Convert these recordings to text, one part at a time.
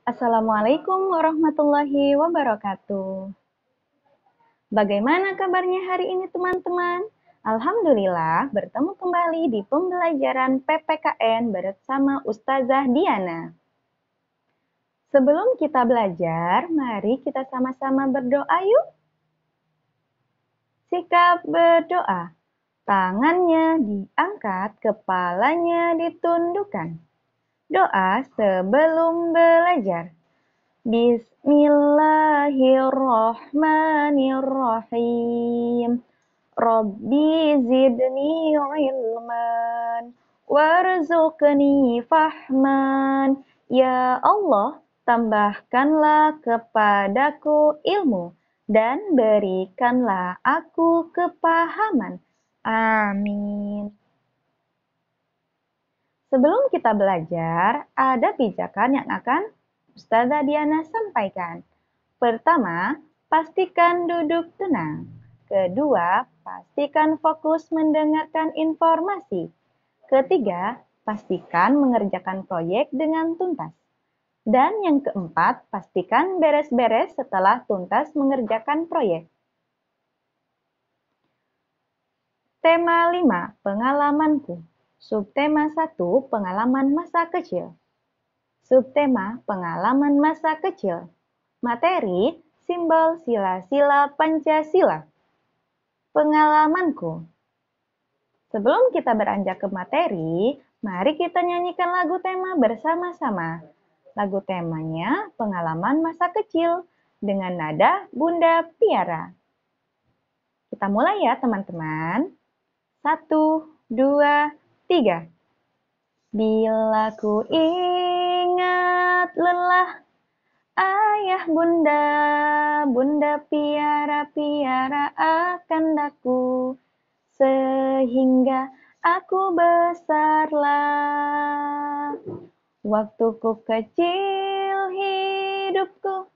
Assalamualaikum warahmatullahi wabarakatuh. Bagaimana kabarnya hari ini teman-teman? Alhamdulillah bertemu kembali di pembelajaran PPKN bersama Ustazah Diana. Sebelum kita belajar, mari kita sama-sama berdoa yuk. Sikap berdoa. Tangannya diangkat, kepalanya ditundukkan. Doa sebelum belajar. Bismillahirrahmanirrahim. Rabbi zidni ilman warzuqni fahman. Ya Allah, tambahkanlah kepadaku ilmu dan berikanlah aku kepahaman. Amin. Sebelum kita belajar, ada pijakan yang akan Ustazah Diana sampaikan. Pertama, pastikan duduk tenang. Kedua, pastikan fokus mendengarkan informasi. Ketiga, pastikan mengerjakan proyek dengan tuntas. Dan yang keempat, pastikan beres-beres setelah tuntas mengerjakan proyek. Tema 5, pengalamanku. Subtema 1, pengalaman masa kecil. Subtema, pengalaman masa kecil. Materi, simbol sila-sila Pancasila. Pengalamanku. Sebelum kita beranjak ke materi, mari kita nyanyikan lagu tema bersama-sama. Lagu temanya pengalaman masa kecil dengan nada Bunda Piara. Kita mulai ya teman-teman. 1, 2, 3. Bila ku ingat lelah ayah bunda, bunda piara-piara akan daku, sehingga aku besarlah. Waktuku kecil hidupku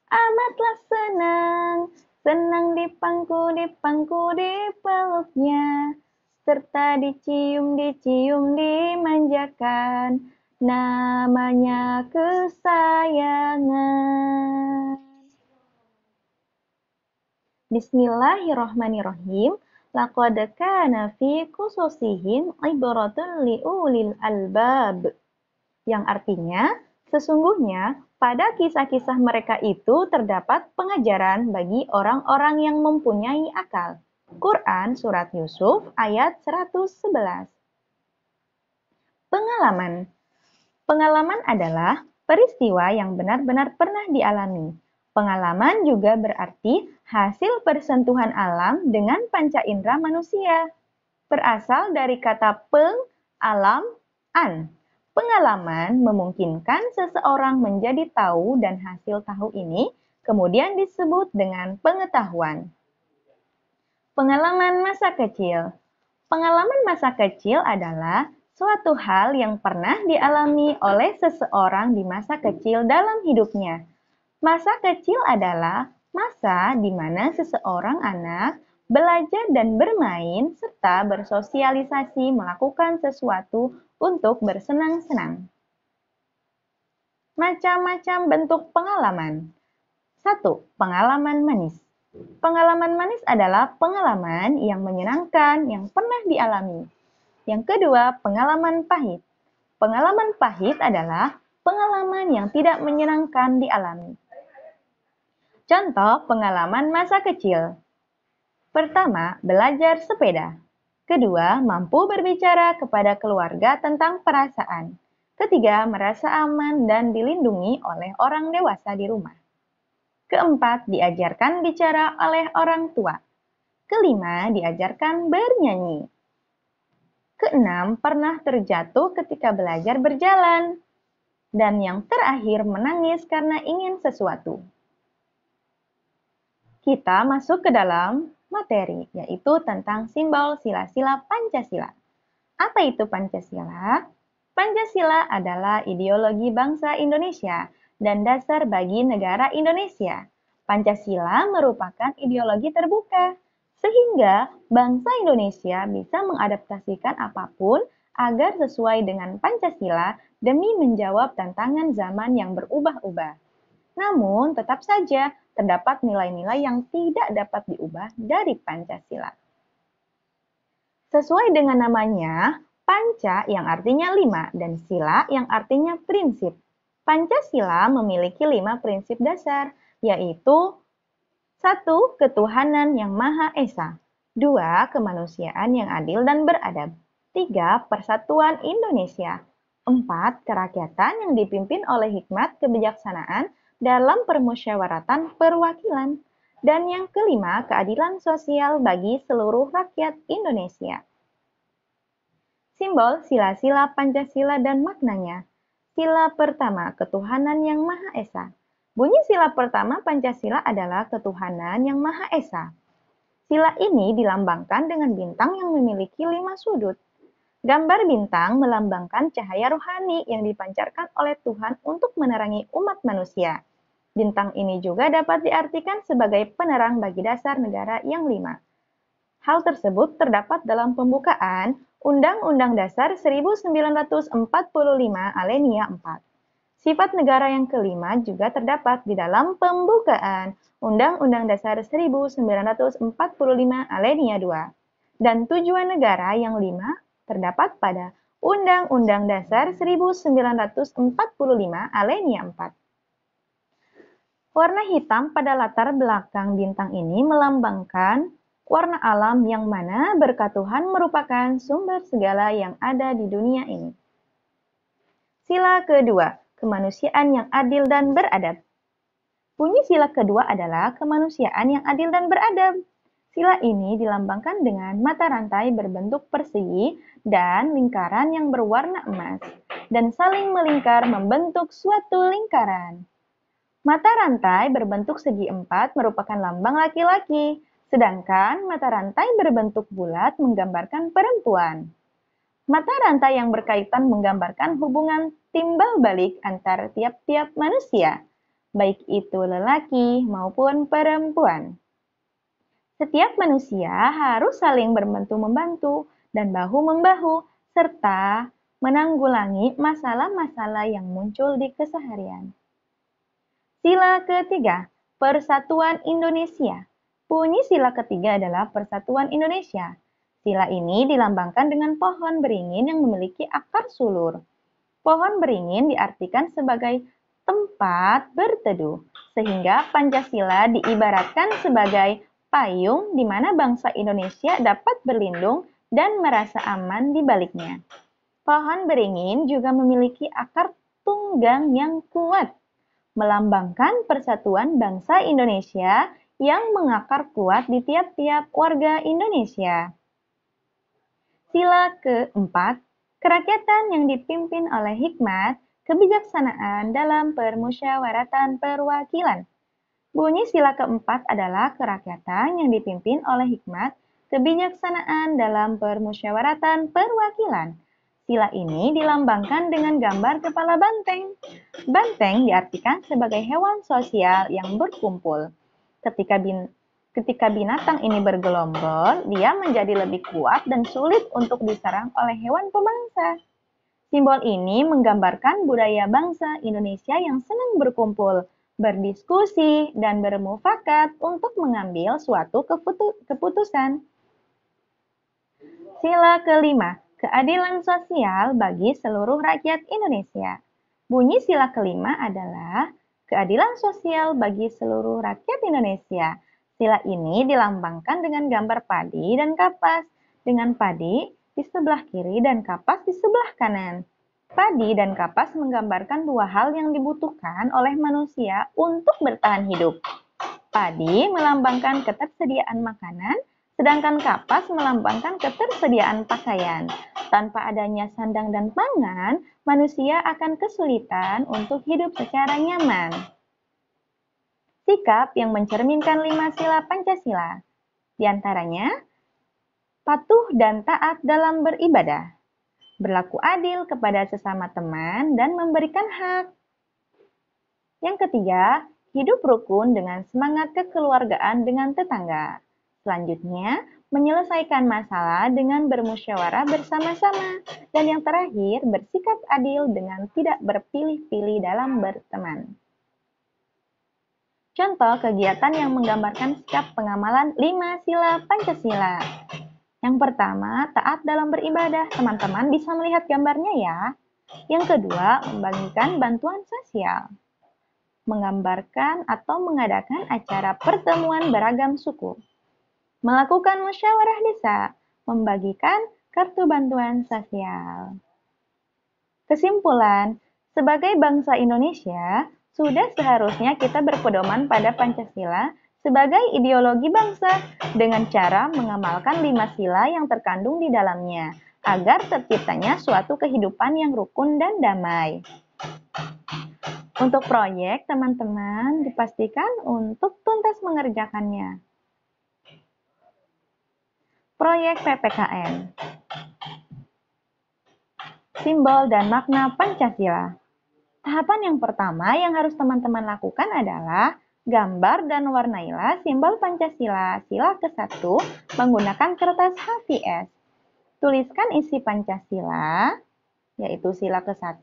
amatlah senang, senang dipangku dipeluknya, serta dicium dimanjakan, namanya kesayangan. Bismillahirrahmanirrahim. Laqad kana fi qusosihim ibratun liulil albab. Yang artinya, sesungguhnya pada kisah-kisah mereka itu terdapat pengajaran bagi orang-orang yang mempunyai akal. Quran Surat Yusuf ayat 111. Pengalaman. Pengalaman adalah peristiwa yang benar-benar pernah dialami. Pengalaman juga berarti hasil persentuhan alam dengan panca indera manusia. Berasal dari kata peng, alam, an. Pengalaman memungkinkan seseorang menjadi tahu dan hasil tahu ini kemudian disebut dengan pengetahuan. Pengalaman masa kecil. Pengalaman masa kecil adalah suatu hal yang pernah dialami oleh seseorang di masa kecil dalam hidupnya. Masa kecil adalah masa di mana seseorang anak belajar dan bermain serta bersosialisasi melakukan sesuatu untuk bersenang-senang. Macam-macam bentuk pengalaman. 1. Pengalaman manis. Pengalaman manis adalah pengalaman yang menyenangkan yang pernah dialami. Yang kedua, pengalaman pahit. Pengalaman pahit adalah pengalaman yang tidak menyenangkan dialami. Contoh pengalaman masa kecil. Pertama, belajar sepeda. Kedua, mampu berbicara kepada keluarga tentang perasaan. Ketiga, merasa aman dan dilindungi oleh orang dewasa di rumah. Keempat, diajarkan bicara oleh orang tua. Kelima, diajarkan bernyanyi. Keenam, pernah terjatuh ketika belajar berjalan. Dan yang terakhir, menangis karena ingin sesuatu. Kita masuk ke dalam materi, yaitu tentang simbol sila-sila Pancasila. Apa itu Pancasila? Pancasila adalah ideologi bangsa Indonesia dan dasar bagi negara Indonesia. Pancasila merupakan ideologi terbuka, sehingga bangsa Indonesia bisa mengadaptasikan apapun agar sesuai dengan Pancasila demi menjawab tantangan zaman yang berubah-ubah. Namun, tetap saja terdapat nilai-nilai yang tidak dapat diubah dari Pancasila. Sesuai dengan namanya, Panca yang artinya 5 dan Sila yang artinya prinsip. Pancasila memiliki 5 prinsip dasar, yaitu 1. Ketuhanan yang Maha Esa. 2. Kemanusiaan yang adil dan beradab. 3. Persatuan Indonesia. 4. Kerakyatan yang dipimpin oleh hikmat kebijaksanaan dalam permusyawaratan perwakilan. Dan yang kelima, keadilan sosial bagi seluruh rakyat Indonesia. Simbol sila-sila Pancasila dan maknanya. Sila pertama, ketuhanan yang Maha Esa. Bunyi sila pertama Pancasila adalah ketuhanan yang Maha Esa. Sila ini dilambangkan dengan bintang yang memiliki 5 sudut. Gambar bintang melambangkan cahaya rohani yang dipancarkan oleh Tuhan untuk menerangi umat manusia. Bintang ini juga dapat diartikan sebagai penerang bagi dasar negara yang 5. Hal tersebut terdapat dalam pembukaan Undang-Undang Dasar 1945 Alinea 4. Sifat negara yang kelima juga terdapat di dalam pembukaan Undang-Undang Dasar 1945 Alinea 2. Dan tujuan negara yang 5 terdapat pada Undang-Undang Dasar 1945 Alinea 4. Warna hitam pada latar belakang bintang ini melambangkan warna alam yang mana berkat Tuhan merupakan sumber segala yang ada di dunia ini. Sila kedua, kemanusiaan yang adil dan beradab. Bunyi sila kedua adalah kemanusiaan yang adil dan beradab. Sila ini dilambangkan dengan mata rantai berbentuk persegi dan lingkaran yang berwarna emas, dan saling melingkar membentuk suatu lingkaran. Mata rantai berbentuk segi empat merupakan lambang laki-laki, sedangkan mata rantai berbentuk bulat menggambarkan perempuan. Mata rantai yang berkaitan menggambarkan hubungan timbal balik antar tiap-tiap manusia, baik itu lelaki maupun perempuan. Setiap manusia harus saling berbantu-membantu dan bahu-membahu, serta menanggulangi masalah-masalah yang muncul di keseharian. Sila ketiga, Persatuan Indonesia. Bunyi sila ketiga adalah Persatuan Indonesia. Sila ini dilambangkan dengan pohon beringin yang memiliki akar sulur. Pohon beringin diartikan sebagai tempat berteduh, sehingga Pancasila diibaratkan sebagai payung di mana bangsa Indonesia dapat berlindung dan merasa aman di baliknya. Pohon beringin juga memiliki akar tunggang yang kuat, melambangkan persatuan bangsa Indonesia yang mengakar kuat di tiap-tiap warga Indonesia. Sila keempat, kerakyatan yang dipimpin oleh hikmat kebijaksanaan dalam permusyawaratan perwakilan. Bunyi sila keempat adalah kerakyatan yang dipimpin oleh hikmat kebijaksanaan dalam permusyawaratan perwakilan. Sila ini dilambangkan dengan gambar kepala banteng. Banteng diartikan sebagai hewan sosial yang berkumpul. Ketika binatang ini bergelombol, dia menjadi lebih kuat dan sulit untuk diserang oleh hewan pemangsa. Simbol ini menggambarkan budaya bangsa Indonesia yang senang berkumpul, berdiskusi, dan bermufakat untuk mengambil suatu keputusan. Sila kelima, keadilan sosial bagi seluruh rakyat Indonesia. Bunyi sila kelima adalah keadilan sosial bagi seluruh rakyat Indonesia. Sila ini dilambangkan dengan gambar padi dan kapas, dengan padi di sebelah kiri dan kapas di sebelah kanan. Padi dan kapas menggambarkan dua hal yang dibutuhkan oleh manusia untuk bertahan hidup. Padi melambangkan ketersediaan makanan, sedangkan kapas melambangkan ketersediaan pakaian. Tanpa adanya sandang dan pangan, manusia akan kesulitan untuk hidup secara nyaman. Sikap yang mencerminkan 5 sila Pancasila. Di antaranya, patuh dan taat dalam beribadah, berlaku adil kepada sesama teman dan memberikan hak. Yang ketiga, hidup rukun dengan semangat kekeluargaan dengan tetangga. Selanjutnya, menyelesaikan masalah dengan bermusyawarah bersama-sama, dan yang terakhir, bersikap adil dengan tidak berpilih-pilih dalam berteman. Contoh kegiatan yang menggambarkan sikap pengamalan 5 sila Pancasila. Yang pertama, taat dalam beribadah. Teman-teman bisa melihat gambarnya ya. Yang kedua, membagikan bantuan sosial. Menggambarkan atau mengadakan acara pertemuan beragam suku. Melakukan musyawarah desa, membagikan kartu bantuan sosial. Kesimpulan, sebagai bangsa Indonesia, sudah seharusnya kita berpedoman pada Pancasila sebagai ideologi bangsa dengan cara mengamalkan 5 sila yang terkandung di dalamnya, agar terciptanya suatu kehidupan yang rukun dan damai. Untuk proyek, teman-teman dipastikan untuk tuntas mengerjakannya. Proyek PPKN. Simbol dan makna Pancasila. Tahapan yang pertama yang harus teman-teman lakukan adalah gambar dan warnailah simbol Pancasila sila ke-1 menggunakan kertas HVS. Tuliskan isi Pancasila, yaitu sila ke-1.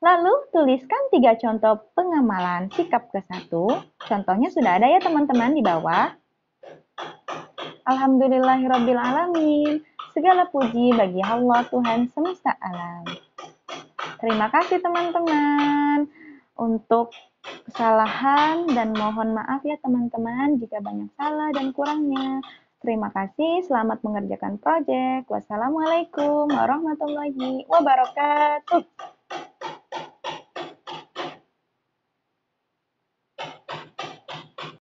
Lalu tuliskan 3 contoh pengamalan sikap ke-1. Contohnya sudah ada ya teman-teman di bawah. Alhamdulillahirrabbilalamin. Segala puji bagi Allah Tuhan semesta alam. Terima kasih teman-teman untuk kesalahan dan mohon maaf ya teman-teman jika banyak salah dan kurangnya. Terima kasih, selamat mengerjakan proyek. Wassalamualaikum warahmatullahi wabarakatuh.